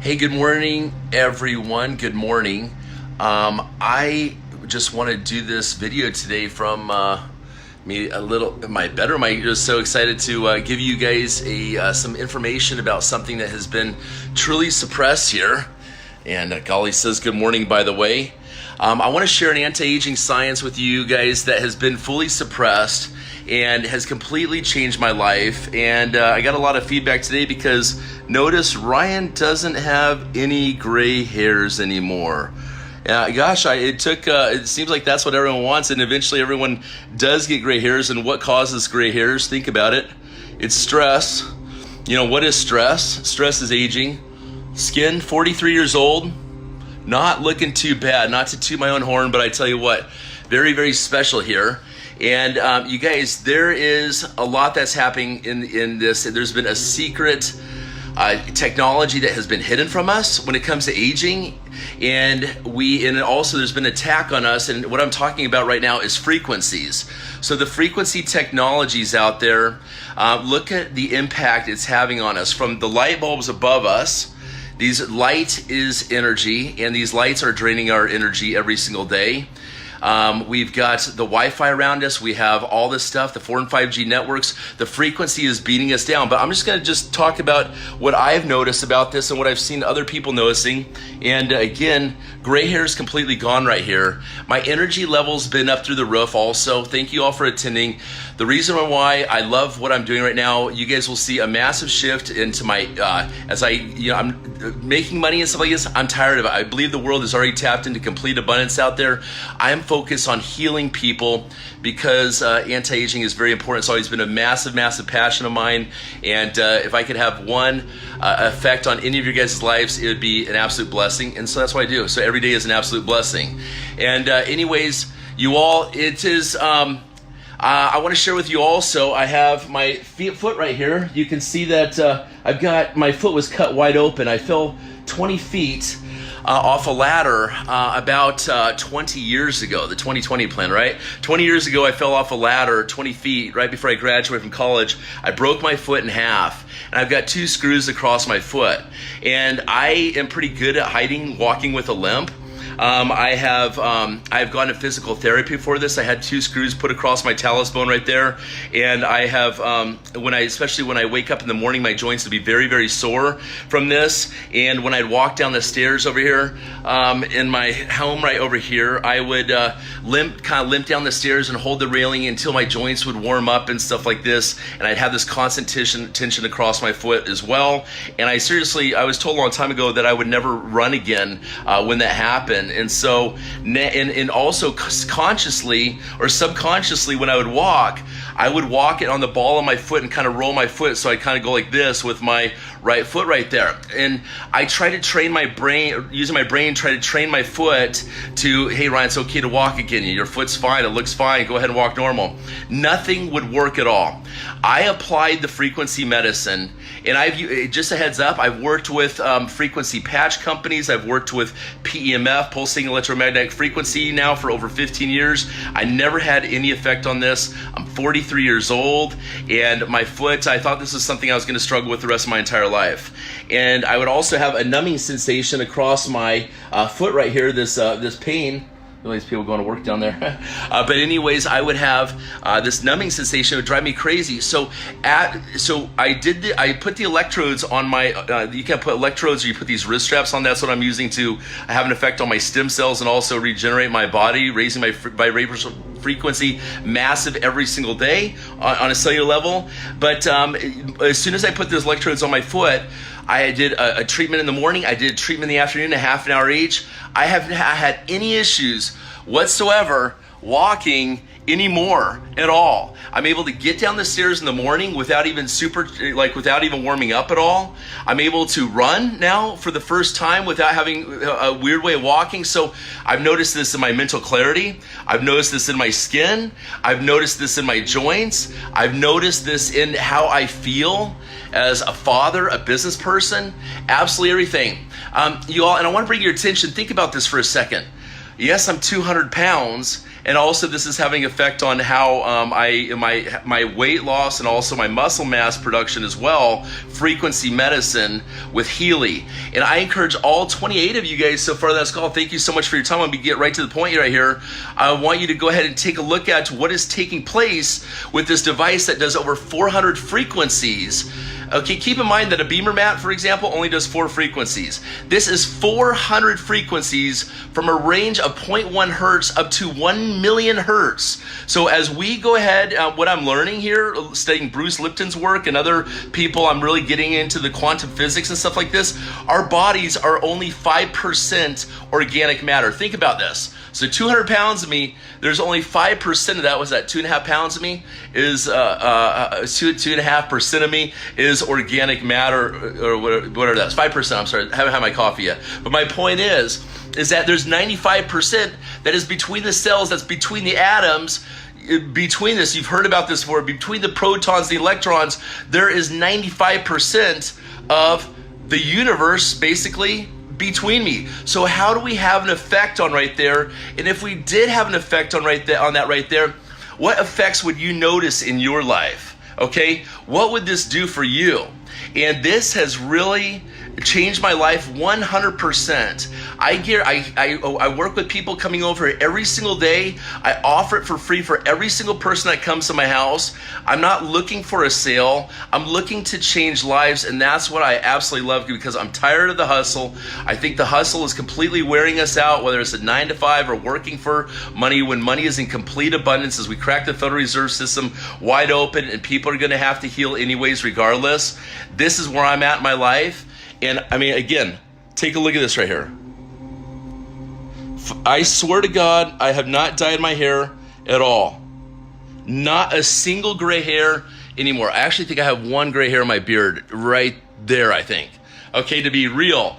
Hey, good morning, everyone. Good morning. I just want to do this video today from my bedroom. I'm just so excited to give you guys some information about something that has been truly suppressed here. And Golly says good morning, by the way. I want to share an anti-aging science with you guys that has been fully suppressed and has completely changed my life. And I got a lot of feedback today because notice Ryan doesn't have any gray hairs anymore. Gosh, it seems like that's what everyone wants, and eventually everyone does get gray hairs. And what causes gray hairs? Think about it. It's stress. You know, what is stress? Stress is aging. Skin, 43 years old, not looking too bad. Not to toot my own horn, but I tell you what, very, very special here. And you guys, there is a lot that's happening in this. There's been a secret technology that has been hidden from us when it comes to aging, and also there's been an attack on us. And what I'm talking about right now is frequencies. So the frequency technologies out there, look at the impact it's having on us. From the light bulbs above us, light is energy, and these lights are draining our energy every single day. We've got the Wi-Fi around us. We have all this stuff, the 4 and 5G networks. The frequency is beating us down. But I'm just going to talk about what I've noticed about this and what I've seen other people noticing. And again, gray hair is completely gone right here. My energy level's been up through the roof also. Thank you all for attending. The reason why I love what I'm doing right now, you guys will see a massive shift into my, I'm making money and stuff like this. I'm tired of it. I believe the world is already tapped into complete abundance out there. I'm focused on healing people because anti-aging is very important. It's always been a massive, massive passion of mine. And if I could have one effect on any of your guys' lives, it would be an absolute blessing. And so that's what I do. So every day is an absolute blessing. And anyways, you all, it is, I want to share with you also, I have my foot right here. You can see that my foot was cut wide open. I fell 20 feet off a ladder about 20 years ago, the 2020 plan, right? 20 years ago, I fell off a ladder 20 feet right before I graduated from college. I broke my foot in half, and I've got 2 screws across my foot. And I am pretty good at walking with a limp. I've gone to physical therapy for this. I had 2 screws put across my talus bone right there, and I have especially when I wake up in the morning, my joints would be very, very sore from this. And when I'd walk down the stairs over here in my home right over here, I would limp down the stairs and hold the railing until my joints would warm up and stuff like this. And I'd have this constant tension across my foot as well. And I was told a long time ago that I would never run again when that happened. And so, and also consciously or subconsciously, when I would walk it on the ball of my foot and kind of roll my foot. So I kind of go like this with my right foot right there. And I try to train my brain, using my brain, try to train my foot to, hey, Ryan, it's okay to walk again. Your foot's fine. It looks fine. Go ahead and walk normal. Nothing would work at all. I applied the frequency medicine, and just a heads up, I've worked with frequency patch companies. I've worked with PEMF, pulsing electromagnetic frequency, now for over 15 years. I never had any effect on this. I'm 43 years old, and my foot, I thought this was something I was going to struggle with the rest of my entire life. And I would also have a numbing sensation across my foot right here, this pain. All these people going to work down there. But anyways, I would have this numbing sensation. It would drive me crazy. So I put the electrodes on my, you can put electrodes or you put these wrist straps on. That's what I'm using to have an effect on my stem cells and also regenerate my body, raising my vibration frequency massive every single day on a cellular level. But as soon as I put those electrodes on my foot, I did a treatment in the morning. I did a treatment in the afternoon, a half an hour each. I haven't had any issues whatsoever walking anymore at all. I'm able to get down the stairs in the morning without even warming up at all. I'm able to run now for the first time without having a weird way of walking. So I've noticed this in my mental clarity. I've noticed this in my skin. I've noticed this in my joints. I've noticed this in how I feel as a father, a business person, absolutely everything. You all, and I want to bring your attention, think about this for a second. Yes, I'm 200 pounds, And also this is having effect on how my weight loss and also my muscle mass production as well. Frequency medicine with Healy. And I encourage all 28 of you guys so far on this call, thank you so much for your time. I'm going to get right to the point right here. I want you to go ahead and take a look at what is taking place with this device that does over 400 frequencies. Okay, keep in mind that a beamer mat, for example, only does 4 frequencies. This is 400 frequencies from a range of 0.1 hertz up to 1 million hertz. So as we go ahead, what I'm learning here, studying Bruce Lipton's work and other people, I'm really getting into the quantum physics and stuff like this. Our bodies are only 5% organic matter. Think about this. So 200 pounds of me, there's only 5% of that. Was that 2.5 pounds of me? Is 2.5% of me is organic matter, or whatever that's 5%. I'm sorry, I haven't had my coffee yet. But my point is that there's 95% that is between the cells, that's between the atoms. Between this, you've heard about this before, between the protons, the electrons, there is 95% of the universe basically between me. So how do we have an effect on right there? And if we did have an effect on that right there, what effects would you notice in your life? Okay, what would this do for you? And this has really changed my life 100%. I work with people coming over every single day. I offer it for free for every single person that comes to my house. I'm not looking for a sale. I'm looking to change lives, and that's what I absolutely love, because I'm tired of the hustle. I think the hustle is completely wearing us out, whether it's a 9 to 5 or working for money, when money is in complete abundance as we crack the Federal Reserve System wide open, and people are going to have to heal anyways regardless. This is where I'm at in my life. And I mean, again, take a look at this right here. I swear to God, I have not dyed my hair at all. Not a single gray hair anymore. I actually think I have one gray hair in my beard right there, I think. Okay, to be real.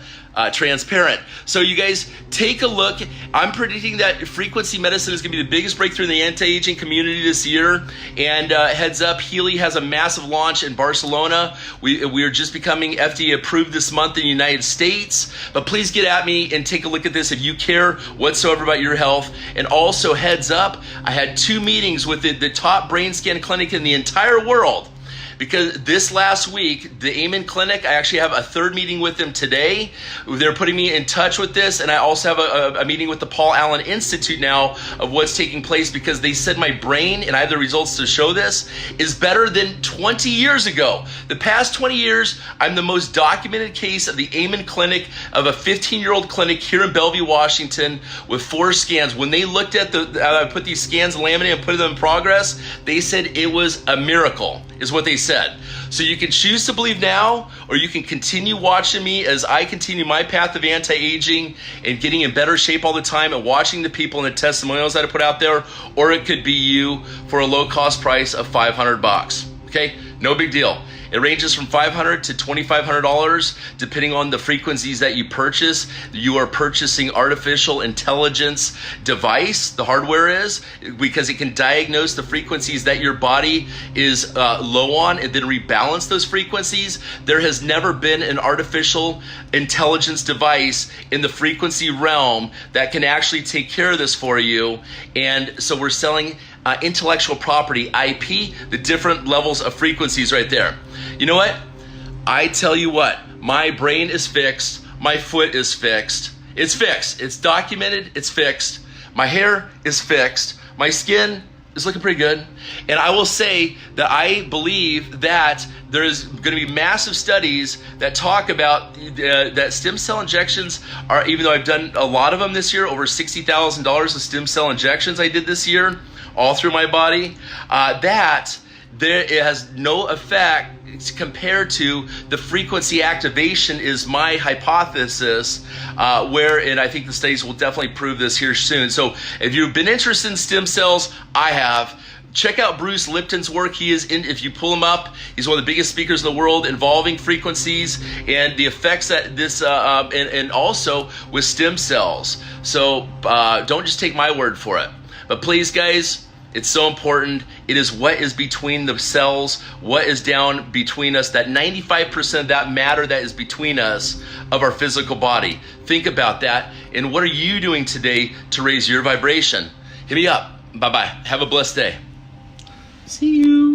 Transparent. So you guys take a look. I'm predicting that frequency medicine is going to be the biggest breakthrough in the anti-aging community this year. And heads up, Healy has a massive launch in Barcelona. We are just becoming FDA approved this month in the United States. But please get at me and take a look at this if you care whatsoever about your health. And also heads up, I had 2 meetings with the top brain scan clinic in the entire world. Because this last week, the Amen Clinic, I actually have a 3rd meeting with them today. They're putting me in touch with this, and I also have a meeting with the Paul Allen Institute now of what's taking place, because they said my brain, and I have the results to show this, is better than 20 years ago. The past 20 years, I'm the most documented case of the Amen Clinic, of a 15-year-old clinic here in Bellevue, Washington, with 4 scans. When they looked at I put these scans laminated and put them in progress, they said it was a miracle, is what they said. So you can choose to believe now, or you can continue watching me as I continue my path of anti-aging and getting in better shape all the time, and watching the people and the testimonials that I put out there. Or it could be you for a low cost price of $500. Okay, no big deal. It ranges from $500 to $2,500 depending on the frequencies that you purchase. You are purchasing artificial intelligence device, the hardware is, because it can diagnose the frequencies that your body is low on and then rebalance those frequencies. There has never been an artificial intelligence device in the frequency realm that can actually take care of this for you. And so we're selling intellectual property, IP, the different levels of frequencies right there. You know what? I tell you what, my brain is fixed, my foot is fixed. It's fixed, it's documented, it's fixed. My hair is fixed, my skin is looking pretty good. And I will say that I believe that there's going to be massive studies that talk about that stem cell injections are, even though I've done a lot of them this year, over $60,000 of stem cell injections I did this year, all through my body, that it has no effect compared to the frequency activation, is my hypothesis, and I think the studies will definitely prove this here soon. So if you've been interested in stem cells, I have. Check out Bruce Lipton's work. He is in, if you pull him up, he's one of the biggest speakers in the world involving frequencies and the effects that this, and also with stem cells. So don't just take my word for it. But please, guys, it's so important. It is what is between the cells, what is down between us, that 95% of that matter that is between us of our physical body. Think about that. And what are you doing today to raise your vibration? Hit me up. Bye-bye. Have a blessed day. See you.